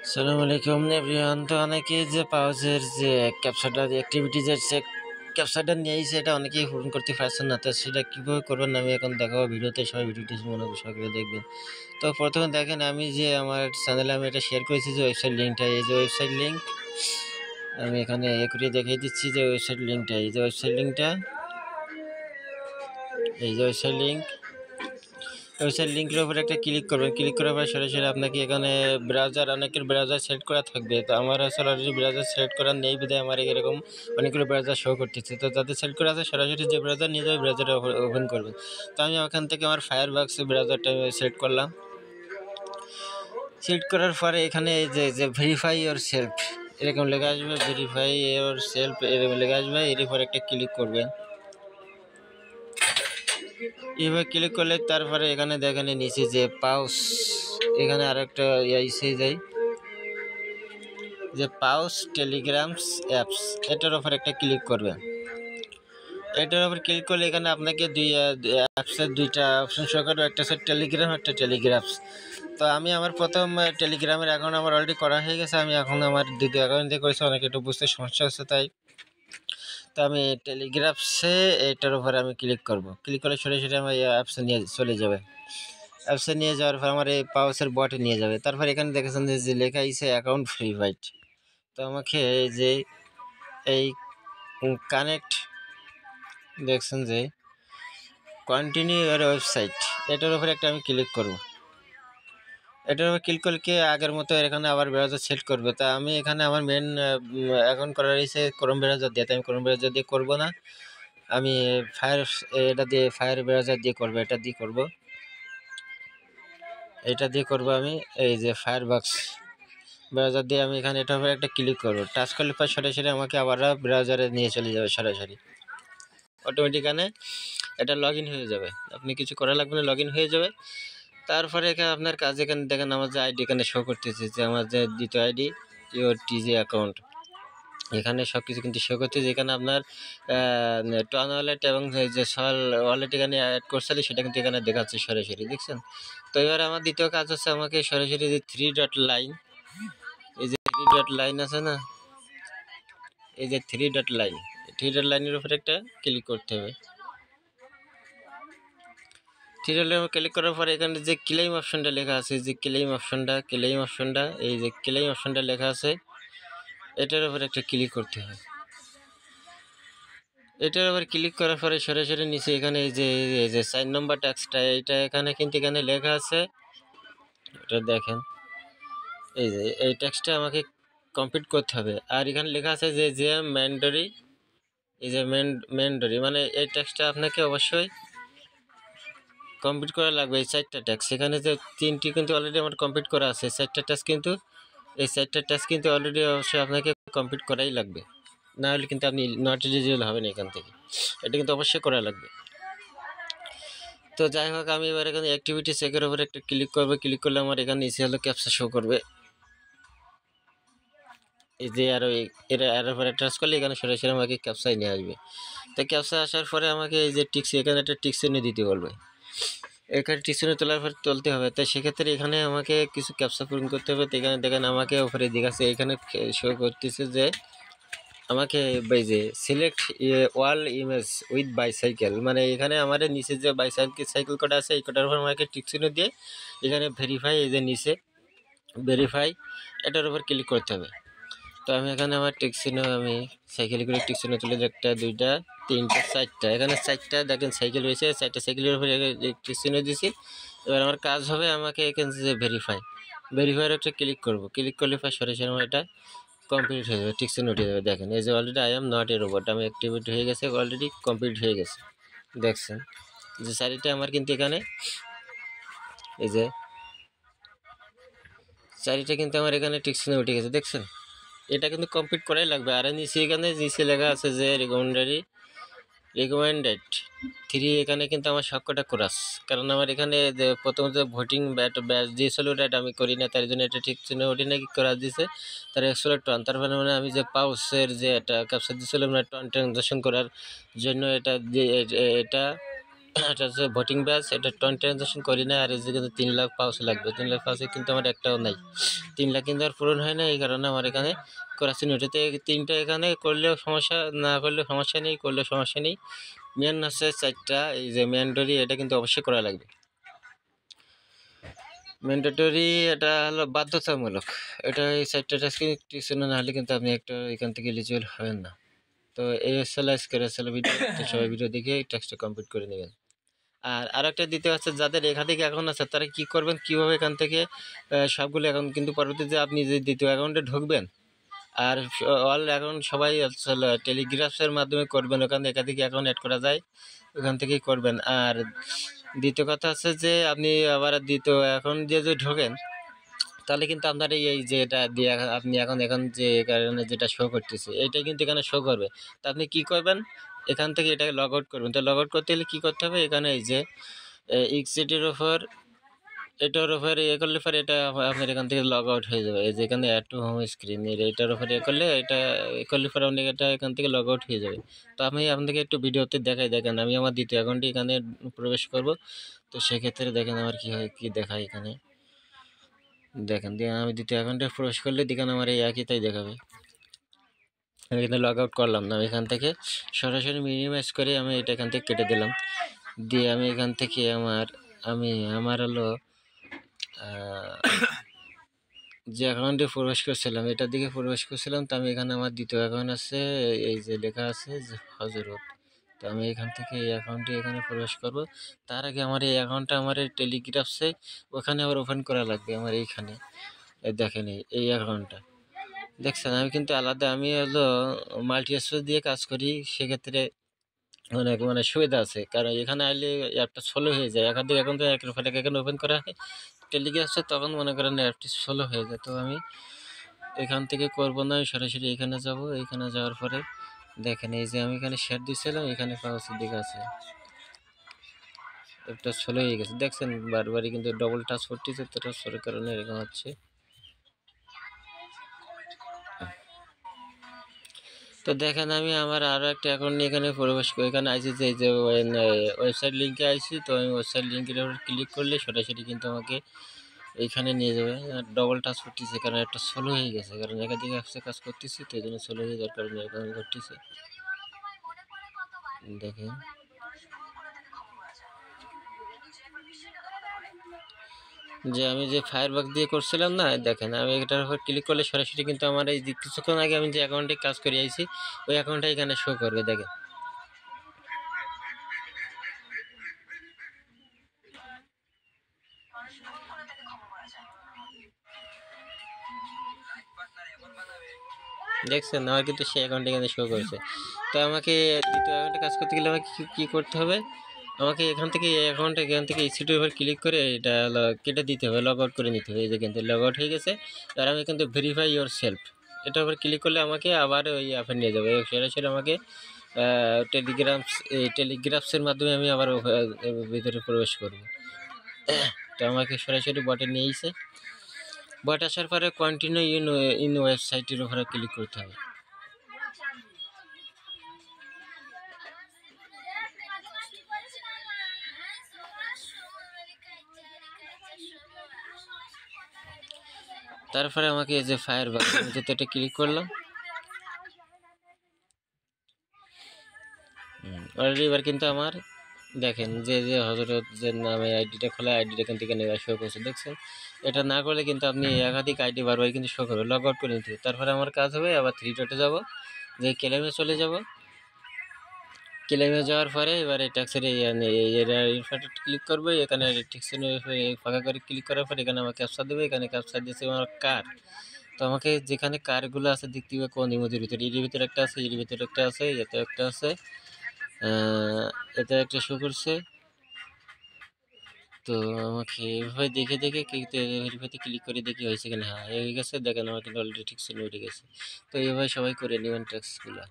আসসালামু আলাইকুম এভরিওয়ান। তো অনেকেই যে পাউজের যে ক্যাপচারটা অ্যাক্টিভিটিজের যে ক্যাপচারটা নিয়েছে এটা অনেকেই পূরণ করতে পারছেন না। তো সেটা কীভাবে করবেন আমি এখন দেখাবো ভিডিওতে, সবাই ভিডিওটি মনোযোগ সহকারে দেখবেন। তো প্রথমে দেখেন আমি যে আমার চ্যানেলে আমি এটা শেয়ার করেছি যে ওয়েবসাইট লিঙ্কটা, এই যে ওয়েবসাইট লিঙ্ক আমি এখানে করে দেখিয়ে দিচ্ছি যে ওয়েবসাইট লিঙ্কটা, এই যে ওয়েবসাইট লিঙ্কটা, এই যে ওয়েবসাইট লিঙ্কের উপরে একটা ক্লিক করবেন। ক্লিক করার পর সরাসরি আপনাকে এখানে ব্রাউজার, অনেকের ব্রাউজার সিলেক্ট করা থাকবে। তো আমার আসলে অলরেডি ব্রাউজার সিলেক্ট করা নেই বিধায় আমার এরকম অনেকগুলো ব্রাউজার শো করতেছে। তো যাদের সিলেক্ট করা আছে সরাসরি যে ব্রাউজার নিয়ে যাবে ব্রাউজারে ওপেন করবেন। তো আমি ওখান থেকে আমার ফায়ারবক্স ব্রাউজারটা সিলেক্ট করলাম। সিলেক্ট করার পরে এখানে এই যে ভেরিফাই ইওর সেলফ এরকম লেখা আসবে, ভেরিফাই ইওর সেলফ এরকম লেখা আসবে। এর উপর একটা ক্লিক করবেন। এভাবে ক্লিক করলে তারপরে এখানে দেখেন নিচে যে পাউস, এখানে আরেকটা এসে যায় যে পাউস টেলিগ্রামস অ্যাপস, এটার উপর একটা ক্লিক করবেন। এটার উপর ক্লিক করলে এখানে আপনাকে দুই অ্যাপসের দুইটা অপশন শো করবে, একটা হচ্ছে টেলিগ্রাম, একটা টেলিগ্রামস। তো আমি আমার প্রথম টেলিগ্রামের অ্যাকাউন্ট আমার অলরেডি করা হয়ে গেছে, আমি এখন আমার দ্বিতীয় অ্যাকাউন্ট দিয়ে করেছি, অনেকে একটু বুঝতে সমস্যা হচ্ছে তাই। তো আমি টেলিগ্রামসে এটার উপরে আমি ক্লিক করব। ক্লিক করলে সরাসরি আমার এই অ্যাপসে নিয়ে চলে যাবে। অ্যাপসে নিয়ে যাওয়ার পর আমার এই পাউসের বটে নিয়ে যাবে। তারপর এখানে দেখেছেন যে লেখা আছে অ্যাকাউন্ট ভেরিফাইড। তো আমাকে এই যে এই কানেক্ট দেখছেন যে কন্টিনিউ ইওর ওয়েবসাইট, এটার উপরে একটা আমি ক্লিক করব। এটার উপর ক্লিক করলে কি আগের মতো এখানে আবার ব্রাউজার সেট করবে। তা আমি এখানে আমার মেন অ্যাকাউন্ট করা রয়েছে ক্রোম ব্রাউজার দিয়ে, তাই আমি ক্রোম ব্রাউজার দিয়ে করবো না, আমি এটা দিয়ে ফায়ার ব্রাউজার দিয়ে করবো, এটা দিয়ে করব আমি। এই যে ফায়ারবক্স ব্রাউজার দিয়ে আমি এখানে এটার উপরে একটা ক্লিক করব। টাচ করলে পর সরাসরি আমাকে আবার ব্রাউজারে নিয়ে চলে যাবে, সরাসরি অটোমেটিক এখানে এটা লগ ইন হয়ে যাবে। আপনি কিছু করা লাগবে না, লগ ইন হয়ে যাবে। তারপরে এখানে আপনার কাজ, এখানে দেখেন আমার যে আইডি এখানে শো করতেছে যে আমার যে দ্বিতীয় আইডি ইওর টিজি অ্যাকাউন্ট, এখানে সব কিছু কিন্তু শো করতেছে। এখানে আপনার টন ওয়ালেট এবং যে সল ওয়ালেট এখানে অ্যাড করছিলেন সেটা কিন্তু এখানে দেখাচ্ছে সরাসরি, দেখছেন। তো এবার আমার দ্বিতীয় কাজ হচ্ছে আমাকে সরাসরি যে থ্রি ডট লাইন, এই যে থ্রি ডট লাইন আছে না, এই যে থ্রি ডট লাইনের উপরে একটা ক্লিক করতে হবে। থ্রি ডট লাইনের ক্লিক করার পরে এখানে যে ক্লেম অপশনটা লেখা আছে, যে ক্লেম অপশনটা এই যে ক্লেম অপশনটা লেখা আছে, এটার উপরে একটা ক্লিক করতে হবে। এটার উপর ক্লিক করার পরে সরাসরি নিচে এখানে এই যে 4 নম্বর ট্যাক্সটা, এটা এখানে কিন্তু এখানে লেখা আছে, এটা দেখেন এই যে এই ট্যাক্সটা আমাকে কমপ্লিট করতে হবে। আর এখানে লেখা আছে যে ম্যান্ডেটরি, এই যে ম্যান্ডেটরি মানে এই ট্যাক্সটা আপনাকে অবশ্যই কমপ্লিট করা লাগবে। এই 4টা ট্যাক্স, এখানে যে 3টি কিন্তু অলরেডি আমার কমপ্লিট করা আছে, 4টা ট্যাক্স কিন্তু এই 4টা ট্যাক্স কিন্তু অলরেডি অবশ্যই আপনাকে কমপ্লিট করাই লাগবে, না হলে কিন্তু আপনি নট এলিজিবল হবেন এখান থেকে, এটা কিন্তু অবশ্যই করা লাগবে। তো যাই হোক আমি এবার এখানে অ্যাক্টিভিটি চেকের উপরে একটা ক্লিক করবো। ক্লিক করলে আমার এখানে নিচে হলো ক্যাপচা শো করবে, এই যে আরও এর উপরে টাচ করলে এখানে সরাসরি আমাকে ক্যাপচায় নিয়ে আসবে। তো ক্যাপচা আসার পরে আমাকে এই যে টিক্স, এখানে একটা টিক্স চিহ্ন দিতে বলবে, এখানে টিক্স চিহ্ন তোলার পর তুলতে হবে। তাই সেক্ষেত্রে এখানে আমাকে কিছু ক্যাপচা পূরণ করতে হবে। তো এখানে দেখেন আমাকে উপরে দেখাচ্ছে, এখানে শো করতেছে যে আমাকে এই যে select wall image with bicycle, মানে এখানে আমার নিচে যে বাইসাইকেল কোড আছে এই কোডের উপর আমাকে টিক চিহ্ন দিয়ে এখানে ভেরিফাই, এই যে নিচে ভেরিফাই এটার উপর ক্লিক করতে হবে। তো আমি এখানে আমার টিক চিহ্ন, আমি সাইকেল করে টিক চিহ্ন তুলে 1টা 2টা 3টা 4টা, এখানে 4টা দেখেন সাইকেল রয়েছে, 4টা সাইকেলের উপরে টিক চিহ্ন দিয়েছি। এবার আমার কাজ হবে আমাকে এখানে যে ভেরিফাইয়ের একটা ক্লিক করব। ক্লিক করলে পর সরাসরি আমার এটা কমপ্লিট হয়ে যাবে, টিক চিহ্ন উঠে যাবে। দেখেন এই যে already I am not a robot, আমি অ্যাক্টিভেট হয়ে গেছে, অলরেডি কমপ্লিট হয়ে গেছে। দেখছেন যে চারিটা আমার কিন্তু এখানে এই যে চারিটা কিন্তু আমার এখানে টিক চিহ্ন উঠে গেছে, দেখছেন। এটা কিন্তু কমপ্লিট করাই লাগবে। আর নিচে এখানে নিচে লেখা আছে যে রিকমেন্ডেড 3, এখানে কিন্তু আমার সবকটা ক্রাস, কারণ আমার এখানে যে প্রথম যে ভোটিং ব্যাচ দিয়েছিল এটা আমি করি না, তার জন্য এটা ঠিক চিহ্ন ওঠি নাকি ক্রাস দিছে। তার একশো টন, তার মানে আমি যে পাউসের যে এটা ক্যাপচার দিয়েছিলাম না টন ট্রানজাকশন করার জন্য, এটা এটা হচ্ছে ভোটিং ব্যাচ, এটা ট্রানজাকশন করি না। আর এই যে কিন্তু 3 লাখ পাউচ লাগবে, 3 লাখ পাউচে কিন্তু আমার একটাও নাই, 3 লাখ কিন্তু আর পূরণ হয় না। এই কারণে আমার এখানে করাচ্ছি না। ওটাতে 3টা এখানে করলেও সমস্যা, না করলেও সমস্যা নেই, করলেও সমস্যা নেই। মেন হচ্ছে 4টা, এই যে ম্যান্ডেটরি, এটা কিন্তু অবশ্যই করা লাগবে। ম্যান্ডেটরি এটা হলো বাধ্যতামূলক। এটা এই 4টা টাস্ক টিউশন না হলে কিন্তু আপনি একটা এখান থেকে এলিজিবল হবেন না। তো এই হচ্ছে আজকের আসলে ভিডিও। তো সবাই ভিডিও দেখে টাস্কটা কমপ্লিট করে নেবেন। আর আরেকটা দ্বিতীয় হচ্ছে, যাদের একাধিক অ্যাকাউন্ট আছে তারা কি করবেন, কিভাবে এখান থেকে সবগুলো অ্যাকাউন্ট কিন্তু পরবর্তীতে আপনি যে দ্বিতীয় অ্যাকাউন্টে ঢুকবেন, আর অল অ্যাকাউন্ট সবাই আসলে টেলিগ্রাফের মাধ্যমে করবেন। ওখানে একাধিক অ্যাকাউন্ট অ্যাড করা যায়, ওখান থেকেই করবেন। আর দ্বিতীয় কথা হচ্ছে যে আপনি আবার দ্বিতীয় অ্যাকাউন্ট দিয়ে যদি ঢোকেন, তাহলে কিন্তু আপনার এই যে এটা দিয়ে আপনি এখন যে কারণে যেটা শো করতেছে, এইটাই কিন্তু এখানে শো করবে। তো আপনি কি করবেন, এখান থেকে এটাকে লগ আউট করবেন। তো লগ আউট করতে হলে কী করতে হবে, এখানে এই যে এক্সিটের ওপর, এটার উপরে ইয়ে করলে পরে এটা আপনার এখান থেকে লগ আউট হয়ে যাবে। এই যে এখানে অ্যাড টু হোম স্ক্রিন, এটার উপরে ইয়ে করলে, এটা করলে পরে আপনি এটা এখান থেকে লগ আউট হয়ে যাবে। তো আমি আপনাকে একটু ভিডিওতে দেখাই, দেখেন আমি আমার দ্বিতীয় অ্যাকাউন্টে এখানে প্রবেশ করব। তো সেক্ষেত্রে দেখেন আমার কী হয়, কী দেখায় এখানে দেখেন। দিয়ে আমি দ্বিতীয় অ্যাকাউন্টে প্রবেশ করলে দেখেন আমার এই একই তাই দেখাবে। আমি এখানে লগ আউট করলাম না, এখান থেকে সরাসরি মিনিমাইজ করে আমি এটা এখান থেকে কেটে দিলাম। দিয়ে আমি এখান থেকে আমার হলো যে অ্যাকাউন্টে প্রবেশ করছিলাম, এটার দিকে প্রবেশ করছিলাম। তো আমি এখানে আমার দ্বিতীয় অ্যাকাউন্ট আছে, এই যে লেখা আছে যে হজরত। তো আমি এখান থেকে এই অ্যাকাউন্টে এখানে প্রবেশ করব। তার আগে আমার এই অ্যাকাউন্টটা আমার এই টেলিগ্রাফসে ওখানে আবার ওপেন করা লাগবে। আমার এইখানে দেখেন এই অ্যাকাউন্টটা দেখছেন, আমি কিন্তু আলাদা, আমি হলো মাল্টি স্পেস দিয়ে কাজ করি। সেক্ষেত্রে অনেক সুবিধা আছে, কারণ এখানে আসলে অ্যাপটা স্লো হয়ে যায়। একাধিক অ্যাকাউন্ট এখানে ওপেন করা হয় টেলিগ্রাফে, তখন মনে করেন অ্যাপটি স্লো হয়ে যায়। তো আমি এখান থেকে করবো না, আমি সরাসরি এখানে যাব। এখানে যাওয়ার পরে দেখেন এই যে আমি এখানে শেয়ার দিচ্ছিলাম, এখানে পাওয়ার দিকে আছে, একটা স্লো হয়ে গেছে দেখছেন। বারবারই কিন্তু ডবল টাচ করতেছে, তো টাচের কারণে এরকম হচ্ছে। তো দেখেন আমি আমার আরও একটা অ্যাকাউন্ট নিয়ে এখানে প্রবেশ করি। এখানে আইসি যে ওয়েবসাইট লিঙ্কে আইসি। তো আমি ওয়েবসাইট লিঙ্কের উপর ক্লিক করলে সরাসরি কিন্তু আমাকে এইখানে নিয়ে যাবে। ডবল টাচ করতেছে কারণ একটা স্লো হয়ে গেছে, কারণ একাধিক অ্যাপসে কাজ করতেছি, তো এই জন্য স্লো হয়ে যাওয়ার কারণে এরকম করতেছে। দেখেন যে আমি যে ফায়ারবক্স দিয়ে করছিলাম না, দেখেন আমি এটার উপর ক্লিক করলে সরাসরি কিন্তু আমার এই যে কিছুক্ষণ আগে আমি যে অ্যাকাউন্টে কাজ করে আইছি, ওই অ্যাকাউন্টটা এখানে শো করবে। দেখেন দেখছেন আমার কিন্তু সেই অ্যাকাউন্টে এখানে শো করেছে। তো আমাকে দ্বিতীয় অ্যাকাউন্টে কাজ করতে গেলে আমাকে কী করতে হবে, আমাকে এখান থেকে এই অ্যাকাউন্টে এখান থেকে ইসিটির উপর ক্লিক করে এটা কেটে দিতে হবে, লগ আউট করে নিতে হবে। এই যে কিন্তু লগ আউট হয়ে গেছে। আর আমি কিন্তু ভেরিফাই ইয়োর সেলফ, এটার উপর ক্লিক করলে আমাকে আবার ওই অ্যাপে নিয়ে যাবে। সরাসরি আমাকে টেলিগ্রাফসের মাধ্যমে আমি আবার ভিতরে প্রবেশ করব। তো আমাকে সরাসরি বটে নিয়েছে। বট আসার পরে কন্টিনিউ ইন ওয়েবসাইটের উপরে ক্লিক করতে হবে। তারপরে আমাকে এই যে ফায়ারবক্স, আমি যেটা এটা ক্লিক করলাম, অলরেডি এবার কিন্তু আমার দেখেন যে হজরত যে নামে আইডিটা খোলা, আইডিটা এখান থেকে নেওয়া শো করছে দেখছেন। এটা না করলে কিন্তু আপনি একাধিক আইডি বারবার কিন্তু শো করবে, লগ আউট করে নিতে হবে। তারপরে আমার কাজ হবে আবার 3 ডটে যাব, যে ক্লেমে চলে যাব। ক্লেমে যাওয়ার পরে এবার এই ট্যাক্সের ইনফার্ট ক্লিক করবো। এখানে ট্যাক্সের ফাঁকা করে ক্লিক করার পরে এখানে আমাকে ক্যাপচা দেবে। এখানে ক্যাপচা দিয়েছে আমার কার। তো আমাকে যেখানে কারগুলো আছে দেখতে হবে কোন ইমোজির ভিতরে, এর ভিতরে একটা আছে, এর ভিতরে একটা আছে, এতে একটা আছে, এতে একটা শো করছে। তো আমাকে এভাবে দেখে ভেরিফাইতে ক্লিক করে দেখি হয়েছে কিনা। হ্যাঁ হয়ে গেছে, দেখেন আমার কিন্তু অলরেডি ঠিক ছিল, উঠে গেছে। তো এইভাবে সবাই করে নেবেন ট্যাক্সগুলো।